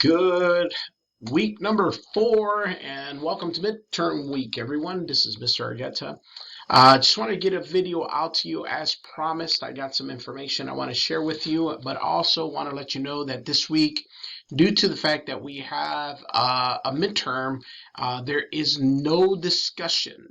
Good week number 4, and welcome to midterm week, everyone. This is Mr. Argueta. Just want to get a video out to you as promised. I got some information I want to share with you, but also want to let you know that this week, due to the fact that we have a midterm, there is no discussion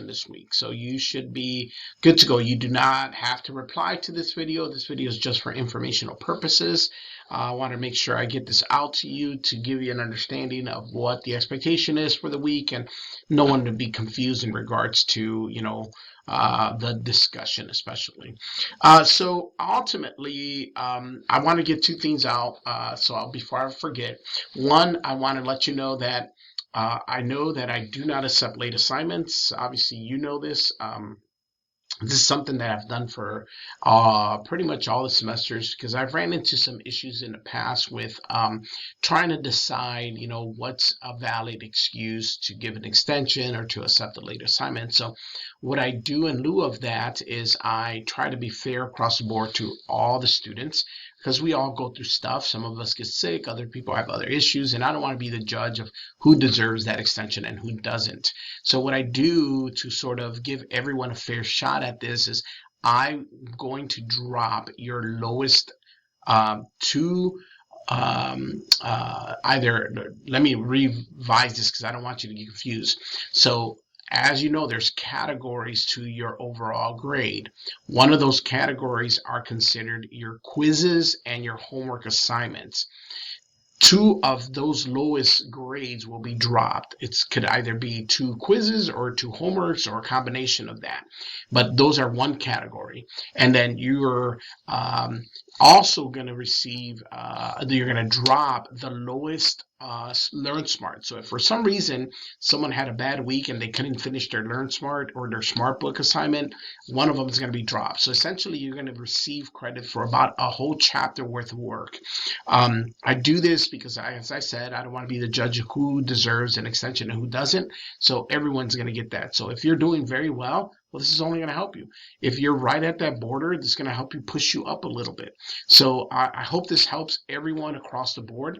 this week. So you should be good to go. You do not have to reply to this video. This video is just for informational purposes. I want to make sure I get this out to you to give you an understanding of what the expectation is for the week, and no one to be confused in regards to, the discussion especially. So ultimately, I want to get two things out. Before I forget, one, I want to let you know that I know that I do not accept late assignments. Obviously, you know this. This is something that I've done for pretty much all the semesters, because I've ran into some issues in the past with trying to decide, what's a valid excuse to give an extension or to accept a late assignment. So what I do in lieu of that is I try to be fair across the board to all the students, because we all go through stuff. Some of us get sick, other people have other issues, and I don't want to be the judge of who deserves that extension and who doesn't. So what I do to sort of give everyone a fair shot at this is I'm going to drop your lowest two either, let me revise this because I don't want you to get confused. So as you know, there's categories to your overall grade. One of those categories are considered your quizzes and your homework assignments. Two of those lowest grades will be dropped. It could either be 2 quizzes or 2 homeworks or a combination of that. But those are one category. And then you're also going to receive, you're going to drop the lowest Learn Smart. So if for some reason someone had a bad week and they couldn't finish their Learn Smart or their Smart Book assignment, one of them is going to be dropped. So essentially you're going to receive credit for about a whole chapter worth of work. I do this because, as I said, I don't want to be the judge of who deserves an extension and who doesn't. So everyone's going to get that. So if you're doing very well, this is only going to help you. If you're right at that border, this is going to help you push you up a little bit. So I hope this helps everyone across the board.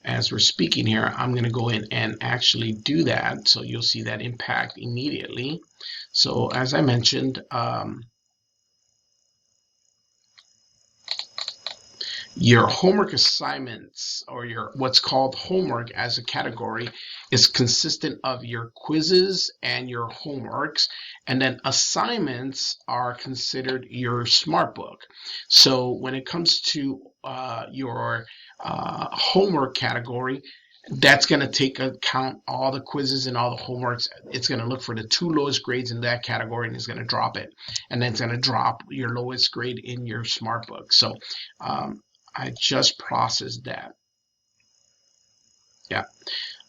As we're speaking here, I'm going to go in and actually do that. So you'll see that impact immediately. So as I mentioned, your homework assignments, or your what's called homework as a category, is consistent of your quizzes and your homeworks, and then assignments are considered your smart book. So when it comes to your homework category, that's going to take account all the quizzes and all the homeworks. It's going to look for the 2 lowest grades in that category and it's going to drop it, and then it's going to drop your lowest grade in your smart book. So I just processed that. Yeah.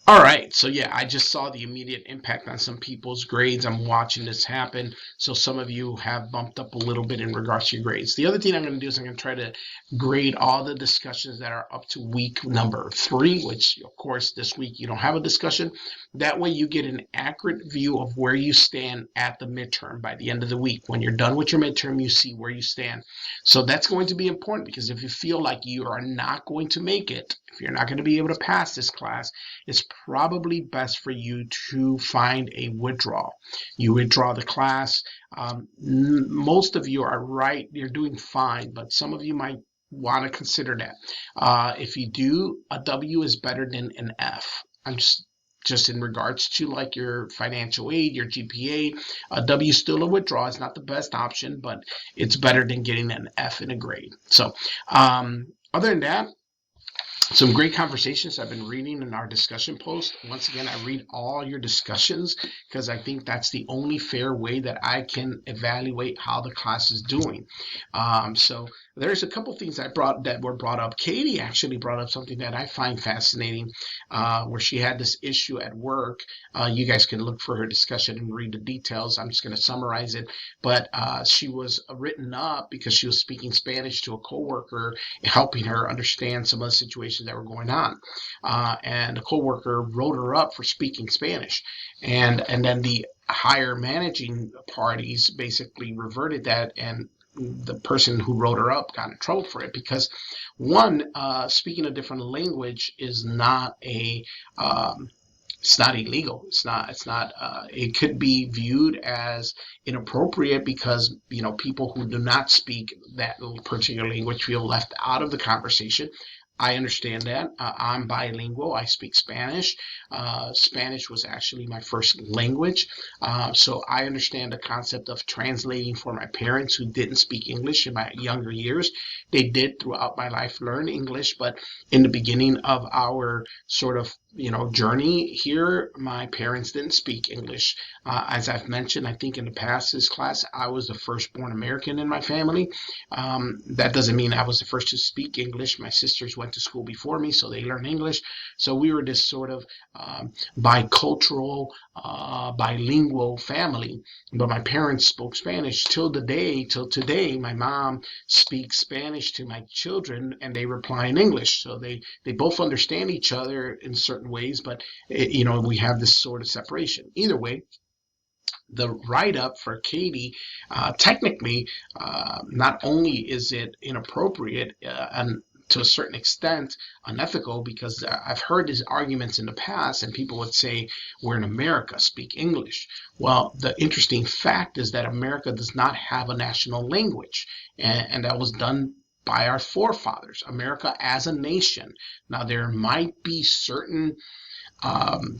All right, so yeah, I just saw the immediate impact on some people's grades. I'm watching this happen. So some of you have bumped up a little bit in regards to your grades. The other thing I'm going to do is I'm going to try to grade all the discussions that are up to week number 3, which of course this week you don't have a discussion. That way you get an accurate view of where you stand at the midterm by the end of the week. When you're done with your midterm, you see where you stand. So that's going to be important, because if you feel like you are not going to make it, if you're not going to be able to pass this class, it's probably best for you to find a withdrawal. You withdraw the class. Most of you are right, you're doing fine, but some of you might want to consider that. If you do, a W is better than an F. I'm just in regards to like your financial aid, your GPA, a W is still a withdrawal. It's not the best option, but it's better than getting an F in a grade. So other than that, some great conversations I've been reading in our discussion post. Once again, I read all your discussions because I think that's the only fair way that I can evaluate how the class is doing. So there's a couple things that were brought up. Katie actually brought up something that I find fascinating, where she had this issue at work. You guys can look for her discussion and read the details. I'm just going to summarize it. But she was written up because she was speaking Spanish to a coworker, helping her understand some of the situations that were going on. And the coworker wrote her up for speaking Spanish. And then the higher managing parties basically reverted that and the person who wrote her up got in trouble for it because one, speaking a different language is not a it's not illegal. It's not. It could be viewed as inappropriate because people who do not speak that particular language feel left out of the conversation. I understand that. I'm bilingual. I speak Spanish. Spanish was actually my first language. So I understand the concept of translating for my parents who didn't speak English in my younger years. They did throughout my life learn English, but in the beginning of our sort of journey here, my parents didn't speak English. As I've mentioned, I think in the past this class, I was the firstborn American in my family. That doesn't mean I was the first to speak English. My sisters went to school before me, so they learned English. So we were this sort of bicultural, bilingual family. But my parents spoke Spanish till today. My mom speaks Spanish to my children, and they reply in English. So they both understand each other in certain ways, but we have this sort of separation. Either way, the write-up for Katie, technically, not only is it inappropriate and to a certain extent unethical, because I've heard these arguments in the past, and people would say, we're in America, speak English. Well, the interesting fact is that America does not have a national language, and that was done by our forefathers, America as a nation. Now, there might be certain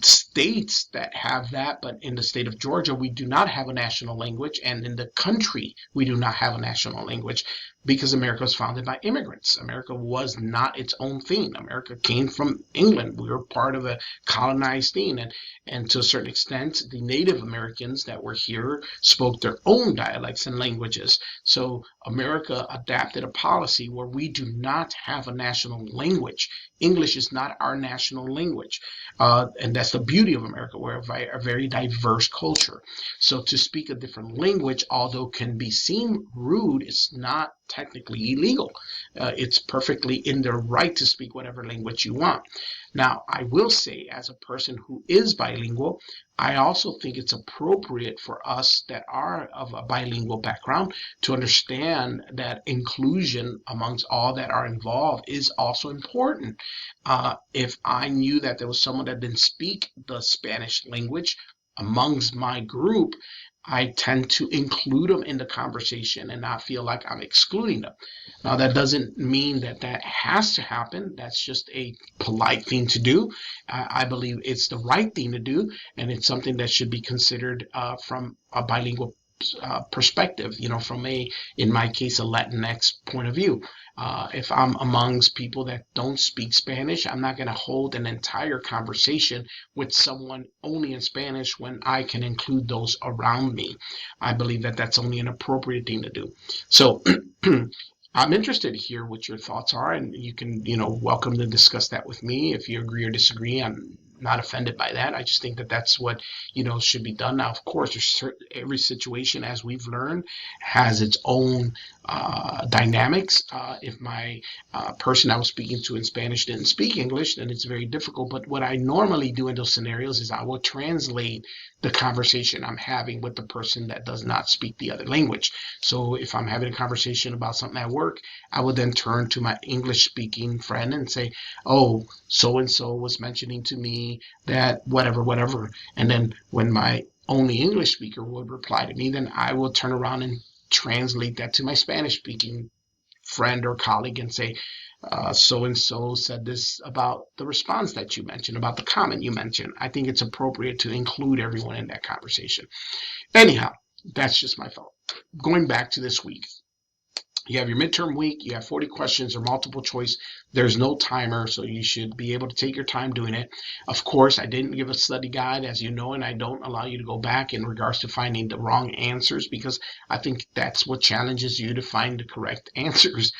states that have that, but in the state of Georgia, we do not have a national language, and in the country, we do not have a national language because America was founded by immigrants. America was not its own thing. America came from England. We were part of a colonized thing, and to a certain extent, the Native Americans that were here spoke their own dialects and languages. So America adapted a policy where we do not have a national language. English is not our national language. And that's the beauty of America. We're a very diverse culture. So to speak a different language, although can be seen rude, it's not technically illegal. It's perfectly in their right to speak whatever language you want. Now, I will say, as a person who is bilingual, I also think it's appropriate for us that are of a bilingual background to understand that inclusion amongst all that are involved is also important. If I knew that there was someone that didn't speak the Spanish language amongst my group, I tend to include them in the conversation and not feel like I'm excluding them. Now, that doesn't mean that has to happen. That's just a polite thing to do. I believe it's the right thing to do, and it's something that should be considered from a bilingual perspective, from in my case, a Latinx point of view. If I'm amongst people that don't speak Spanish, I'm not going to hold an entire conversation with someone only in Spanish when I can include those around me. I believe that that's only an appropriate thing to do. So I'm interested to hear what your thoughts are, and you can, welcome to discuss that with me. If you agree or disagree, I'm not offended by that. I just think that that's what, should be done. Now, of course, every situation, as we've learned, has its own dynamics. If my person I was speaking to in Spanish didn't speak English, then it's very difficult. But what I normally do in those scenarios is I will translate the conversation I'm having with the person that does not speak the other language. So if I'm having a conversation about something at work, I would then turn to my English speaking friend and say, oh, so-and-so was mentioning to me that whatever. And then when my only English speaker would reply to me, then I will turn around and translate that to my Spanish speaking friend or colleague and say, so-and-so said this about the response that you mentioned, about the comment you mentioned. I think it's appropriate to include everyone in that conversation. Anyhow, that's just my thought. Going back to this week. You have your midterm week, you have 40 questions or multiple choice. There's no timer, so you should be able to take your time doing it. Of course, I didn't give a study guide, as you know, and I don't allow you to go back in regards to finding the wrong answers, because I think that's what challenges you to find the correct answers.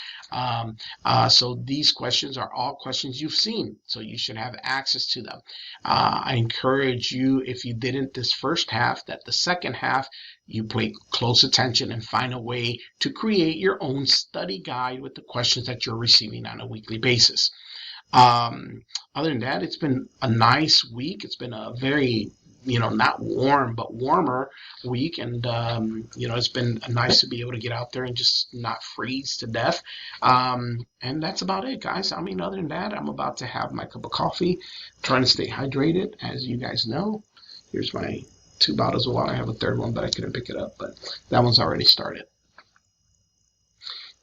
So these questions are all questions you've seen, so you should have access to them. I encourage you, if you didn't this first half, that the second half, you pay close attention and find a way to create your own study guide with the questions that you're receiving on a weekly basis. Other than that, it's been a nice week. It's been a very not warm, but warmer week. And, it's been nice to be able to get out there and just not freeze to death. And that's about it, guys. I mean, other than that, I'm about to have my cup of coffee, trying to stay hydrated, as you guys know. Here's my 2 bottles of water. I have a third one, but I couldn't pick it up. But that one's already started.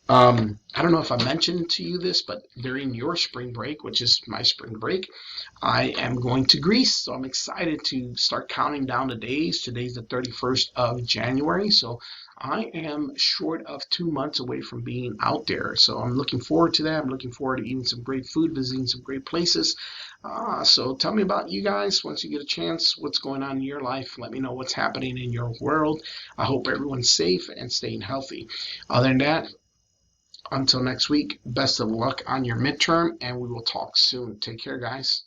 I don't know if I mentioned to you this, but during your spring break, which is my spring break, I am going to Greece. So I'm excited to start counting down the days. Today's the 31st of January. So I am short of 2 months away from being out there. So I'm looking forward to that. I'm looking forward to eating some great food, visiting some great places. So tell me about you guys once you get a chance. What's going on in your life? Let me know what's happening in your world. I hope everyone's safe and staying healthy. Other than that, until next week, best of luck on your midterm, and we will talk soon. Take care, guys.